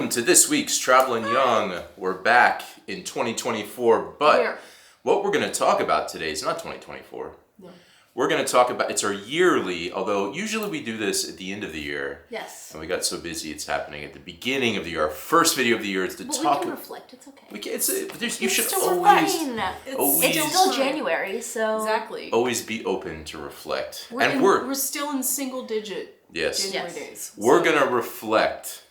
Welcome to this week's Traveling Young. We're back in 2024, but what we're going to talk about today is not 2024. No. We're going to talk about, it's our yearly, although usually we do this at the end of the year. Yes. And we got so busy, it's happening at the beginning of the year. Our first video of the year is to talk. We can reflect, it's okay. We can, you should still always, fine. always, It's still January, so... Exactly. always be open to reflect. We're still in single digit January days. We're going to reflect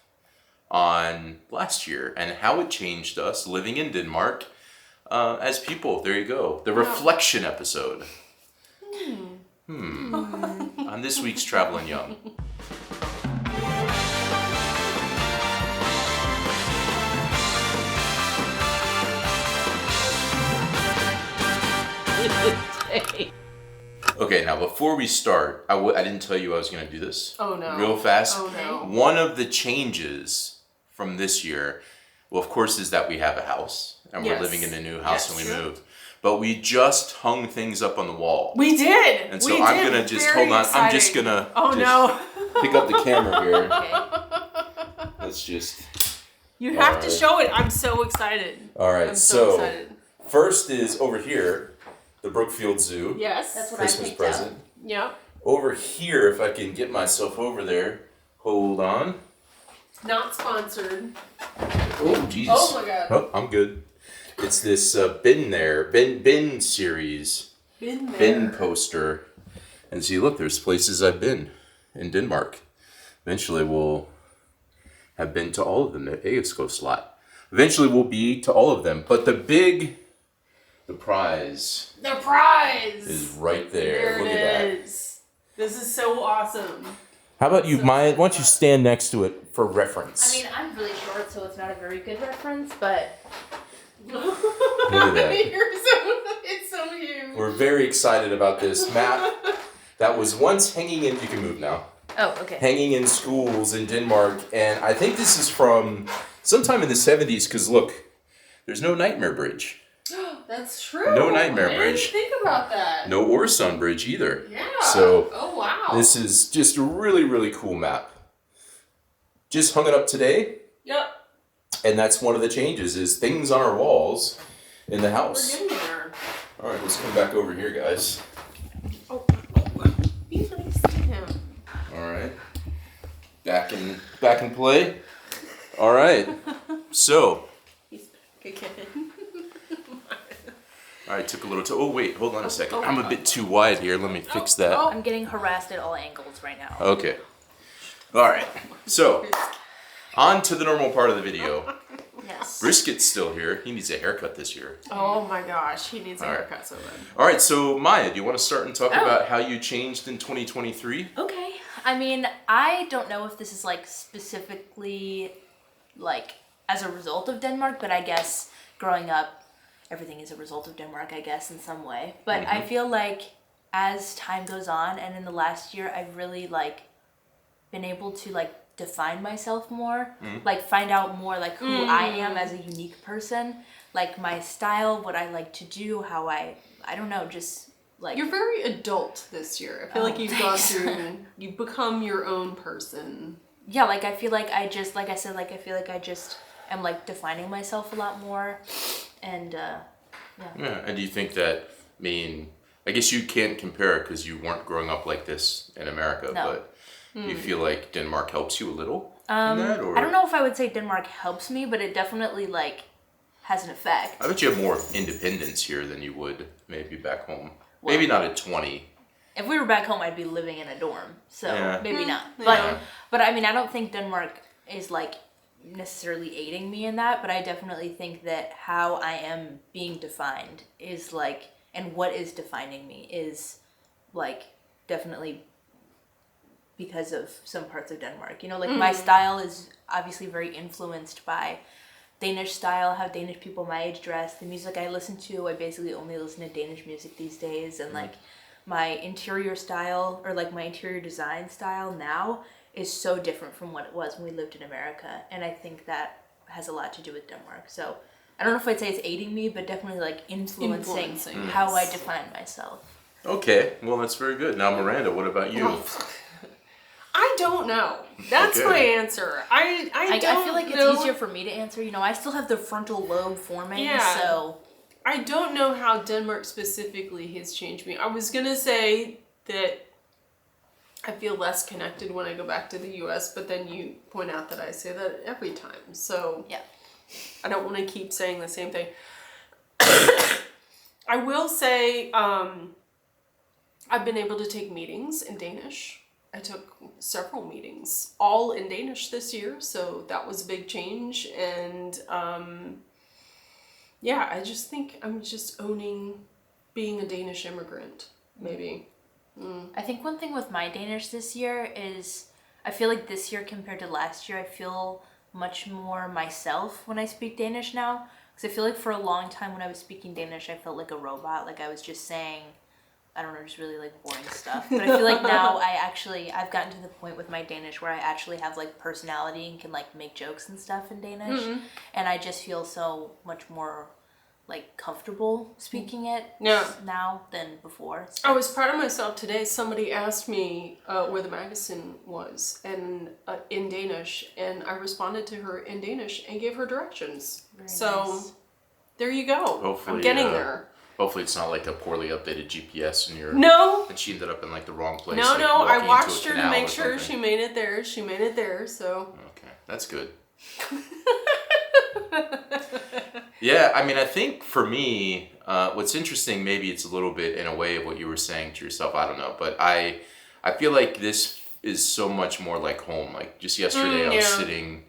on last year and how it changed us living in Denmark as people. There you go. The reflection episode. On this week's Traveling Young. Okay, now before we start, I didn't tell you I was going to do this. Oh no. Real fast. Oh no. One of the changes from this year, well, of course, is that we have a house and we're living in a new house and we moved. But we just hung things up on the wall. We did. And so I'm gonna just hold on. I'm just gonna pick up the camera here. Okay. Let's just. You have to show it. I'm so excited. All right. I'm so excited. First is over here, the Brookfield Zoo. Yes. That's what Christmas I picked present. out. Yeah. Over here, if I can get myself over there, hold on. Not sponsored. Oh Jesus. Oh my God. Oh, I'm good. It's this bin series. Been there. Bin poster. And see, look, there's places I've been in Denmark. Eventually we'll have been to all of them. The Egeskov slot. Eventually we'll be to all of them. But the prize The prize is right there. Look it at that. is. This is so awesome. How about you, Maya? Why don't you stand next to it for reference? I mean, I'm really short, so it's not a very good reference, but... Look at that. It's so huge. We're very excited about this map that was once hanging in, you can move now, Oh, okay. hanging in schools in Denmark. And I think this is from sometime in the 70s, because look, there's no Nightmare Bridge. That's true. No Nightmare I Bridge. didn't think about that. No Orson Bridge either. Yeah. So Oh wow. this is just a really, really cool map. Just hung it up today. Yep. And that's one of the changes, is things on our walls in the We're house. getting there. All right, let's come back over here, guys. Oh. Be nice to him. All right. Back in play. All right. So, He's back again. all right, took a little oh wait, hold on a second. I'm a bit too wide here. Let me fix that. I'm getting harassed at all angles right now. Okay. All right. So, on to the normal part of the video. Yes. Brisket's still here. He needs a haircut this year. Oh my gosh, he needs a All right. haircut so bad. All right, so Maya, do you want to start and talk about how you changed in 2023? Okay. I mean, I don't know if this is, like, specifically, like, as a result of Denmark, but I guess growing up, everything is a result of Denmark, I guess, in some way. But I feel like as time goes on, and in the last year, I've really, like, been able to, like, define myself more, like, find out more, like, who I am as a unique person, like, my style, what I like to do, how I don't know, just, like... You're very adult this year. I feel like you've gone through, you've become your own person. Yeah, like, I feel like I just, like I said, like, I feel like I just am, like, defining myself a lot more, and, yeah. Yeah, and do you think that, I guess you can't compare it because you weren't growing up like this in America, No. but you feel like Denmark helps you a little in that? Or? I don't know if I would say Denmark helps me, but it definitely, like, has an effect. I bet you have more independence here than you would maybe back home. Maybe not at 20. If we were back home, I'd be living in a dorm, so maybe not. Yeah. But I mean, I don't think Denmark is, like, necessarily aiding me in that, but I definitely think that how I am being defined is, like, and what is defining me is, like, definitely because of some parts of Denmark. You know, like, my style is obviously very influenced by Danish style, how Danish people my age dress, the music I listen to. I basically only listen to Danish music these days, and, like, my interior style, or, like, my interior design style now is so different from what it was when we lived in America, and I think that has a lot to do with Denmark. So I don't know if I'd say it's aiding me, but definitely, like, influencing how I define myself. Okay, well, that's very good. Now, Miranda, what about you? I don't know. That's Okay. my answer. I don't I feel like know. it's easier for me to answer. You know, I still have the frontal lobe forming, Yeah. so I don't know how Denmark specifically has changed me. I was gonna say that I feel less connected when I go back to the US, but then you point out that I say that every time. So yeah. I don't want to keep saying the same thing. I will say I've been able to take meetings in Danish. I took several meetings, all in Danish this year, so that was a big change. And yeah, I just think I'm just owning being a Danish immigrant, maybe. I think one thing with my Danish this year is I feel like this year compared to last year, I feel much more myself when I speak Danish now. Because I feel like for a long time when I was speaking Danish, I felt like a robot. Like I was just saying, I don't know, just really like boring stuff. But I feel like now I've gotten to the point with my Danish where I actually have like personality and can like make jokes and stuff in Danish. And I just feel so much more like comfortable speaking it now than before. I was proud of myself today. Somebody asked me where the magazine was and in Danish, and I responded to her in Danish and gave her directions. Very so nice. there you go. Hopefully, I'm getting there. Hopefully it's not like a poorly updated GPS and you're No, and she ended up in like the wrong place. no, like no. walking I into watched a her to canal make or sure something. she made it there. She made it there. So Okay, that's good. Yeah, I mean, I think for me, what's interesting, maybe it's a little bit in a way of what you were saying to yourself. I don't know, but I feel like this is so much more like home. Like just yesterday, I was sitting,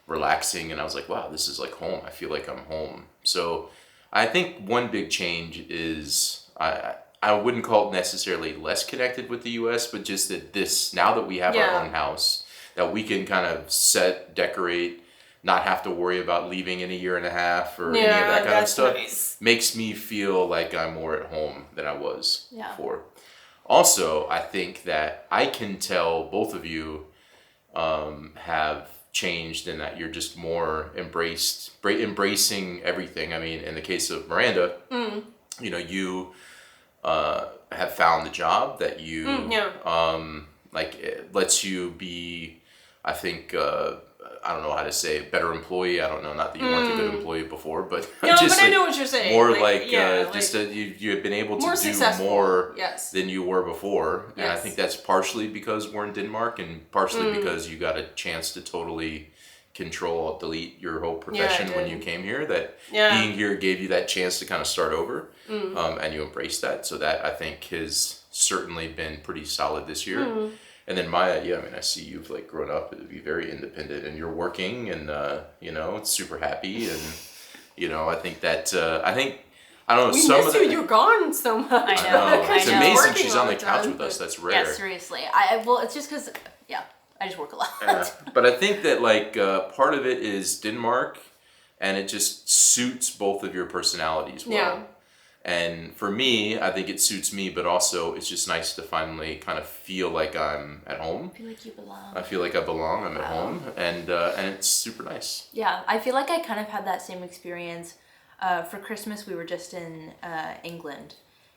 relaxing, and I was like, wow, this is like home. I feel like I'm home. So I think one big change is I wouldn't call it necessarily less connected with the U.S., but just that now that we have our own house, that we can kind of set, decorate, not have to worry about leaving in a year and a half or any of that kind of stuff, nice. makes me feel like I'm more at home than I was Yeah. before. Also, I think that I can tell both of you have changed in that you're just more embracing everything. I mean, in the case of Miranda, you know, you have found the job that you like it lets you be, I think, I don't know how to say it, better employee. I don't know, not that you weren't a good employee before, but No, just but I like know what you're saying. more just that you have been able to more do successful. more Yes. than you were before. And I Yes. think that's partially because we're in Denmark and partially because you got a chance to totally control, delete your whole profession when did. you came here. That Yeah. being here gave you that chance to kind of start over, and you embraced that. So that I think has certainly been pretty solid this year. And then Maya, yeah, I mean, I see you've like grown up to be very independent, and you're working, and you know, it's super happy, and you know, I think that I don't know We some miss of you. the. You're gone so much. I know, It's I know. amazing Working she's all on the the couch time, with us. but- That's rare. Yeah, seriously. Well, it's just because, I just work a lot. But I think that like part of it is Denmark, and it just suits both of your personalities well. Yeah. And for me, I think it suits me, but also it's just nice to finally kind of feel like I'm at home. I feel like you belong. I feel like I belong. I'm at home, and it's super nice. Yeah, I feel like I kind of had that same experience. For Christmas, we were just in England,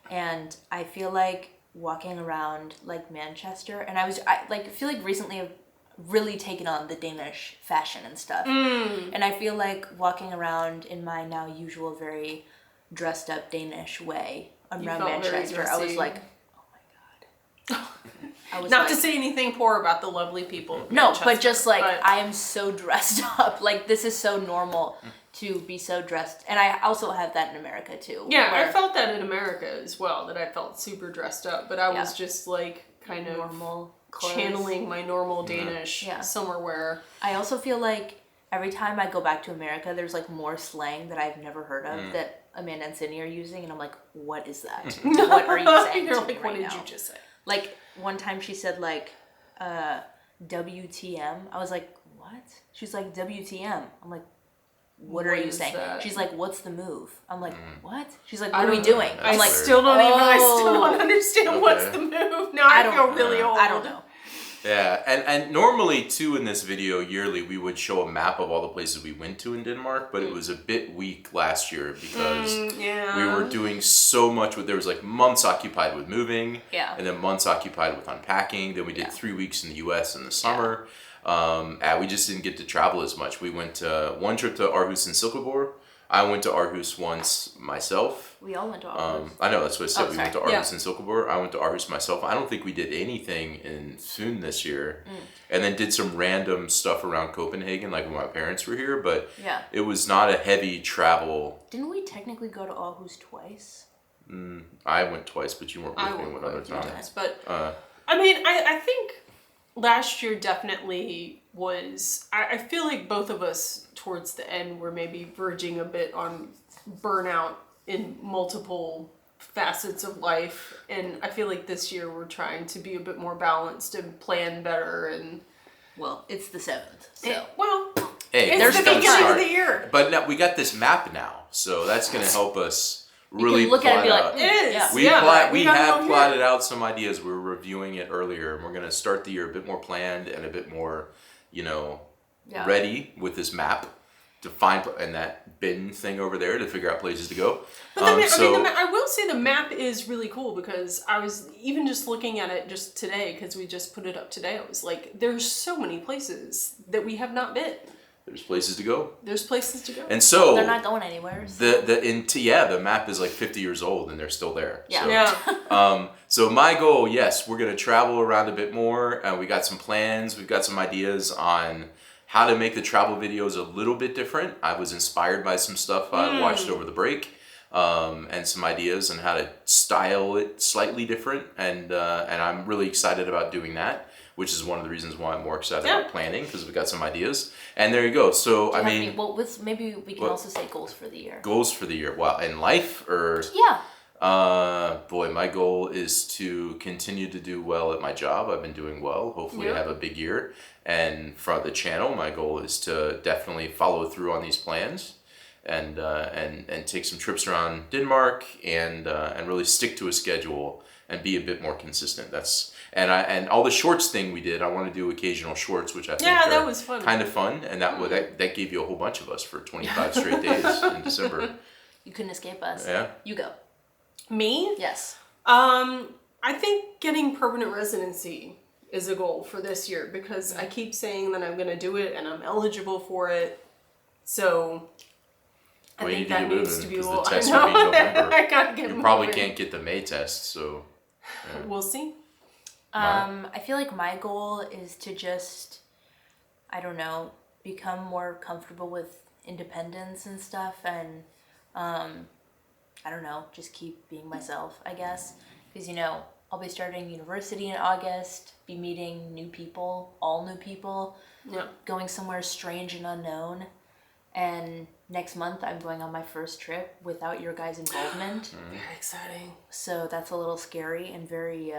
and I feel like walking around like Manchester, and I feel like recently I've really taken on the Danish fashion and stuff, and I feel like walking around in my now usual very dressed up Danish way around felt very Manchester. I was dressy. like, oh my god. I was Not like, to say anything poor about the lovely people. of no, but Manchester, just like but- I am so dressed up. Like this is so normal to be so dressed, and I also have that in America too. Yeah, where I felt that in America as well, that I felt super dressed up, but I was just like kind of normal clothes. channeling my normal Danish Yeah. somewhere where I also feel like every time I go back to America, there's like more slang that I've never heard of that Amanda and Sydney are using, and I'm like, what is that? What are you saying you're to me like, right what did now? you just say? Like one time she said like WTM. I was like, what? She's like WTM. I'm like, what are What you is saying? that? She's like, what's the move? I'm like, what? She's like, I what are we don't- doing? That's I'm like, hilarious. I still oh. don't understand what's Okay. the move. Now I feel really old. I don't know. Yeah, and normally too in this video yearly we would show a map of all the places we went to in Denmark, but it was a bit weak last year because Yeah. we were doing so much with there was like months occupied with moving, Yeah. and then months occupied with unpacking. Then we did Yeah. 3 weeks in the U.S. in the summer. And we just didn't get to travel as much. We went one trip to Aarhus and Silkeborg. I went to Aarhus once myself. We all went to Aarhus. I know, that's what I said. Oh, We went to sorry. Aarhus and Silkeborg. I went to Aarhus myself. I don't think we did anything in Thun this year. And then did some random stuff around Copenhagen, like when my parents were here. But Yeah. it was not a heavy travel. Didn't we technically go to Aarhus twice? I went twice, but you weren't I with me went one other a few time. times, but Uh, I mean, I think last year definitely was. I feel like both of us towards the end were maybe verging a bit on burnout in multiple facets of life, and I feel like this year we're trying to be a bit more balanced and plan better. And Well, it's the 7th, so. well, hey, it's there's the still beginning time. of the year. But now, we got this map now, so that's going to help us really you can look at it and be plot like, out- It is. Yeah. We yeah, we got it have all here. plotted out some ideas. We were reviewing it earlier, and we're going to start the year a bit more planned and a bit more, Yeah. ready with this map to find and that bin thing over there to figure out places to go. But I will say the map is really cool because I was even just looking at it just today because we just put it up today. I was like, there's so many places that we have not been. there's places to go, There's places to go. and so They're not going anywhere. So. the map is like 50 years old and they're still there. Yeah. So, Yeah. So my goal, yes, we're gonna travel around a bit more. We got some plans. We've got some ideas on how to make the travel videos a little bit different. I was inspired by some stuff I watched over the break, and some ideas on how to style it slightly different. And I'm really excited about doing that, which is one of the reasons why I'm more excited about planning because we got some ideas. And there you go. So I mean, maybe we can also say goals for the year. goals for the year. Wow, in life or. Yeah. Boy, my goal is to continue to do well at my job. I've been doing well. Hopefully, Yeah. I have a big year. And for the channel, my goal is to definitely follow through on these plans, and take some trips around Denmark, and really stick to a schedule and be a bit more consistent. And all the shorts thing we did. I want to do occasional shorts, which I think that are was fun. kind of fun, and that gave you a whole bunch of us for 25 straight days in December. You couldn't escape us. Yeah. You go. Me? Yes. I think getting permanent residency is a goal for this year because I keep saying that I'm going to do it and I'm eligible for it. So I Well, you think need to that get needs moving, to be 'cause the well. I test will be in know. November. I gotta get You probably moving. can't get the May test, so We'll see. I feel like my goal is to just, I don't know, become more comfortable with independence and stuff, and I don't know, just keep being myself, I guess. Because, I'll be starting university in August, be meeting new people, all new people, Yeah. going somewhere strange and unknown. And next month, I'm going on my first trip without your guys' involvement. Very exciting. So that's a little scary and very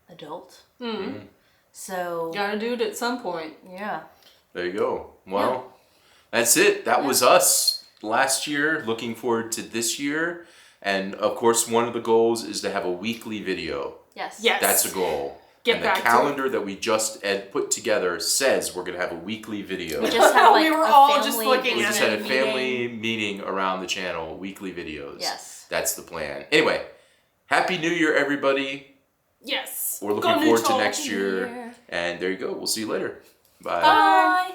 adult. Mm-hmm. So, Gotta do it at some point. yeah. there you go. Well, that's it. That was us last year. Looking forward to this year. And of course, one of the goals is to have a weekly video. Yes. Yes. That's a goal. Get and back the to calendar that we just had put together says we're going to have a weekly video. We just have like We were a all family just looking We at just it. had a meeting. family meeting around the channel, weekly videos. Yes. That's the plan. Anyway, Happy New Year, everybody. Yes. We're Go looking forward to Neutral. next year. Year. And there you go. We'll see you later. Bye. Bye.